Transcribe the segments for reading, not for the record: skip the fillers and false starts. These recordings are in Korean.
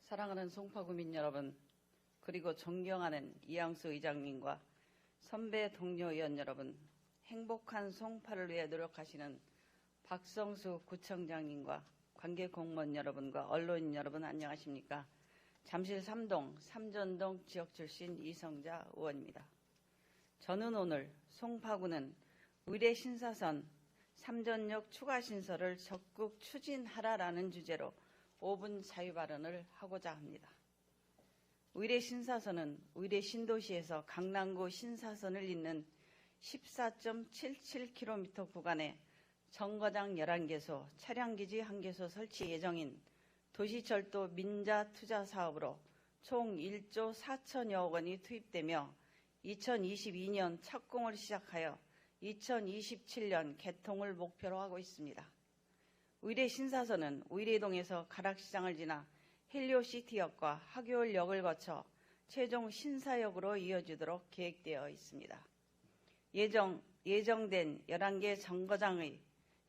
사랑하는 송파구민 여러분, 그리고 존경하는 이양수 의장님과 선배 동료 의원 여러분, 행복한 송파를 위해 노력하시는 박성수 구청장님과 관계 공무원 여러분과 언론인 여러분 안녕하십니까? 잠실 3동 삼전동 지역 출신 이성자 의원입니다. 저는 오늘 송파구는 의뢰 신사선 삼전역 추가 신설을 적극 추진하라라는 주제로 5분 자유 발언을 하고자 합니다. 의뢰 신사선은 의뢰 신도시에서 강남구 신사선을 잇는 14.77km 구간에 정거장 11개소, 차량기지 1개소 설치 예정인 도시철도 민자 투자 사업으로 총 1조 4천여억 원이 투입되며 2022년 착공을 시작하여 2027년 개통을 목표로 하고 있습니다. 의뢰 신사선은 의뢰동에서 가락시장을 지나 헬리오시티역과 하교울역을 거쳐 최종 신사역으로 이어지도록 계획되어 있습니다. 예정된 11개 정거장의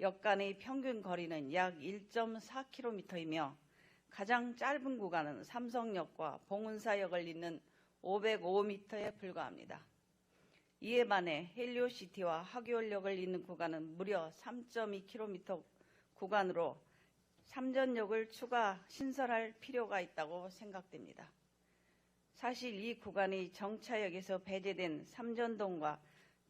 역 간의 평균 거리는 약 1.4km이며 가장 짧은 구간은 삼성역과 봉은사역을 잇는 505m에 불과합니다. 이에 반해 헬리오시티와 하교울역을 잇는 구간은 무려 3.2km 구간으로 삼전역을 추가 신설할 필요가 있다고 생각됩니다. 사실 이 구간이 정차역에서 배제된 삼전동과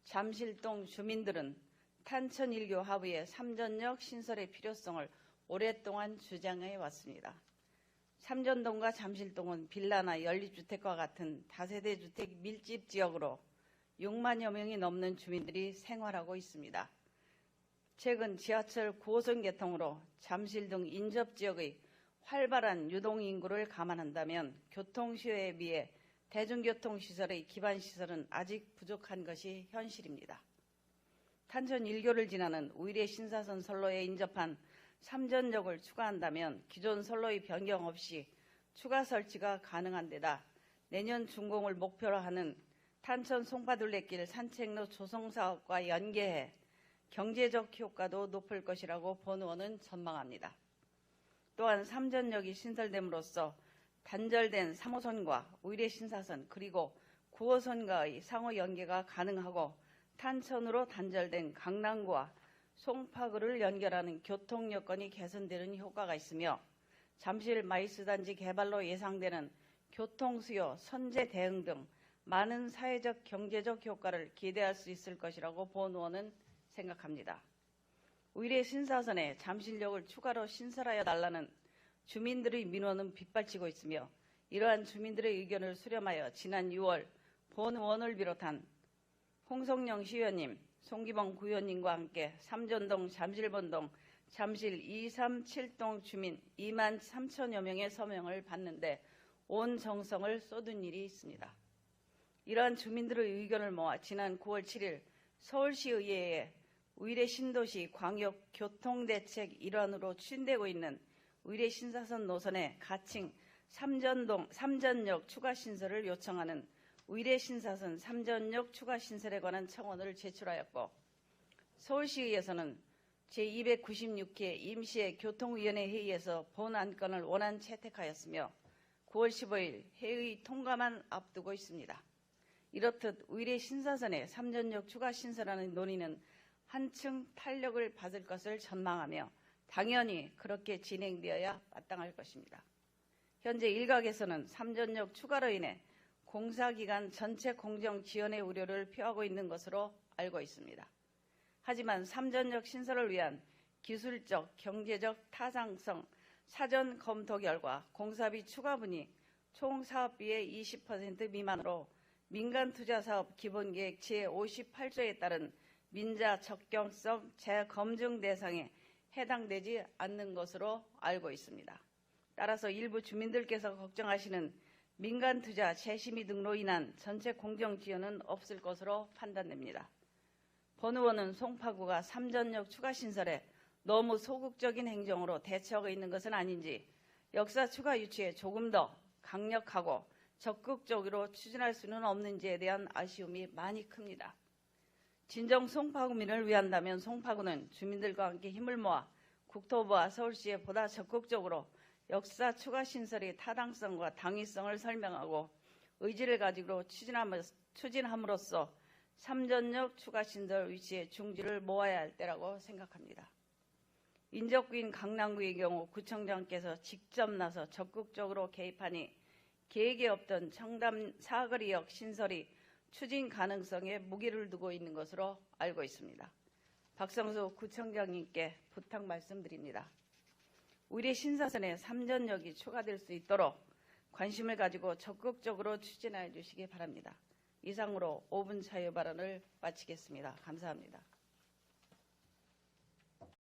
잠실동 주민들은 탄천 1교 하부의 삼전역 신설의 필요성을 오랫동안 주장해 왔습니다. 삼전동과 잠실동은 빌라나 연립주택과 같은 다세대 주택 밀집 지역으로 6만여 명이 넘는 주민들이 생활하고 있습니다. 최근 지하철 9호선 개통으로 잠실 등 인접 지역의 활발한 유동 인구를 감안한다면 교통 수요에 비해 대중교통시설의 기반시설은 아직 부족한 것이 현실입니다. 탄천 1교를 지나는 의뢰 신사선 선로에 인접한 삼전역을 추가한다면 기존 선로의 변경 없이 추가 설치가 가능한 데다 내년 준공을 목표로 하는 탄천 송파둘레길 산책로 조성사업과 연계해 경제적 효과도 높을 것이라고 본 의원은 전망합니다. 또한 삼전역이 신설됨으로써 단절된 3호선과 의뢰 신사선 그리고 9호선과의 상호 연계가 가능하고 탄천으로 단절된 강남구와 송파구를 연결하는 교통 여건이 개선되는 효과가 있으며 잠실 마이스단지 개발로 예상되는 교통수요, 선제 대응 등 많은 사회적 경제적 효과를 기대할 수 있을 것이라고 본 의원은 생각합니다. 의뢰 신사선에 잠실역을 추가로 신설하여 달라는 주민들의 민원은 빗발치고 있으며 이러한 주민들의 의견을 수렴하여 지난 6월 본 의원을 비롯한 홍성영 시의원님, 송기봉 구의원님과 함께 삼전동, 잠실본동, 잠실 237동 주민 2만 3천여 명의 서명을 받는데 온 정성을 쏟은 일이 있습니다. 이러한 주민들의 의견을 모아 지난 9월 7일 서울시의회에 의뢰 신도시 광역교통대책 일환으로 추진되고 있는 의뢰 신사선 노선의 가칭 삼전역 추가 신설을 요청하는 의뢰 신사선 삼전역 추가 신설에 관한 청원을 제출하였고 서울시의회에서는 제296회 임시회 교통위원회 회의에서 본 안건을 원안 채택하였으며 9월 15일 회의 통과만 앞두고 있습니다. 이렇듯 의뢰 신사선에 삼전역 추가 신설하는 논의는 한층 탄력을 받을 것을 전망하며 당연히 그렇게 진행되어야 마땅할 것입니다. 현재 일각에서는 삼전역 추가로 인해 공사기관 전체 공정 지연의 우려를 표하고 있는 것으로 알고 있습니다. 하지만 삼전역 신설을 위한 기술적, 경제적 타당성 사전 검토 결과 공사비 추가분이 총 사업비의 20% 미만으로 민간투자사업 기본계획 제58조에 따른 민자 적격성 재검증 대상에 해당되지 않는 것으로 알고 있습니다. 따라서 일부 주민들께서 걱정하시는 민간투자 재심의 등으로 인한 전체 공정 지연은 없을 것으로 판단됩니다. 본 의원은 송파구가 삼전역 추가 신설에 너무 소극적인 행정으로 대처하고 있는 것은 아닌지 역사 추가 유치에 조금 더 강력하고 적극적으로 추진할 수는 없는지에 대한 아쉬움이 많이 큽니다. 진정 송파구민을 위한다면 송파구는 주민들과 함께 힘을 모아 국토부와 서울시에 보다 적극적으로 역사 추가 신설의 타당성과 당위성을 설명하고 의지를 가지고 추진함으로써 삼전역 추가 신설 위치의 중지를 모아야 할 때라고 생각합니다. 인접구인 강남구의 경우 구청장께서 직접 나서 적극적으로 개입하니 계획에 없던 청담 사거리역 신설이 추진 가능성에 무게를 두고 있는 것으로 알고 있습니다. 박성수 구청장님께 부탁 말씀드립니다. 우리 신사선에 삼전역이 추가될 수 있도록 관심을 가지고 적극적으로 추진해 주시기 바랍니다. 이상으로 5분 자유 발언을 마치겠습니다. 감사합니다.